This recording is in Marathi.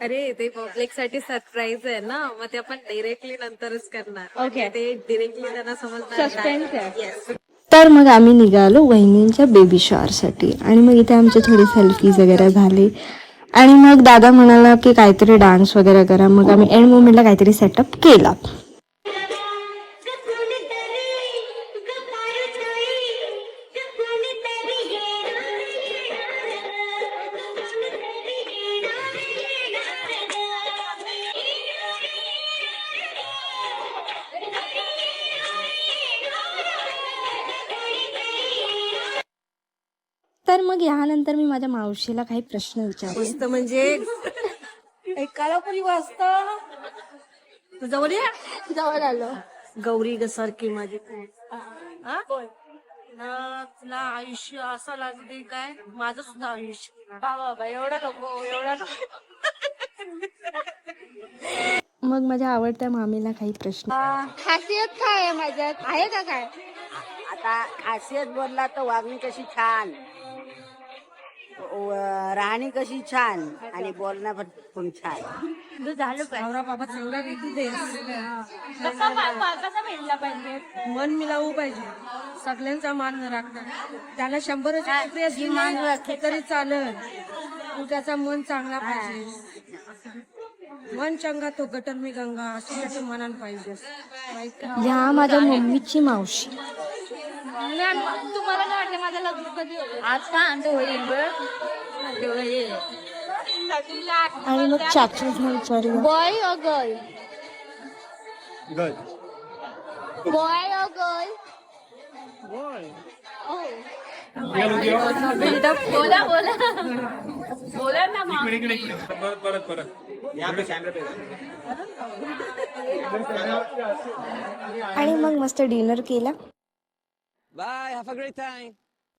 अरे ते पब्लिक साठी सरप्राईज आहे ना, मग ते आपण डिरेक्टली नंतरच करणार. Okay. ते डिरेक्टली त्यांना समजणार Suspense आहे. येस. तर मग आम्ही निघालो वहिनींच्या बेबी शॉवरसाठी आणि मग इथे आमचे थोडे सेल्फीज वगैरे झाले आणि मग दादा म्हणाला की काहीतरी डान्स वगैरे करा. मग आम्ही एंड मोमेंटला काहीतरी सेटअप केला. तर मग यानंतर मी माझ्या मावशीला काही प्रश्न विचारले. मस्त म्हणजे एकाला कोणी वाजता जवळ ये. जवळ आलो. गौरी सारखी माझी हा? ना तुला आयुष्य असं लागते काय, माझं सुद्धा आयुष्य. बाबा एवढा नको, एवढा नको. मग माझ्या आवडत्या मामीला काही प्रश्न. खासियत काय आहे माझ्यात, आहे का काय? आता खासियत बोलला तर वागणी कशी छान, राहणी कशी छान आणि बोलणं पण छान. झालं नवरा बाबा चांगला भेटू दे. कसा भेटला पाहिजे? मन मिळावू पाहिजे, सगळ्यांचा मान राखणार. त्याला 100 मान राखले तरी चालत, पण त्याचा मन चांगला पाहिजे. मन चंगा तो गटर मी गंगा, असं त्याचं मनान पाहिजे. माहित का? या माझ्या मम्मीची मावशी. तुम्हाला काय वाटतं माझं लग्न कधी होईल? आता अंड होईल बघ. आणि मग चाचूजने विचारलं बॉय और गर्ल? बॉय और गर्ल? बोला बोला बोला ना मग. परत आणि मग मस्त डिनर केला. Bye. Have a great time.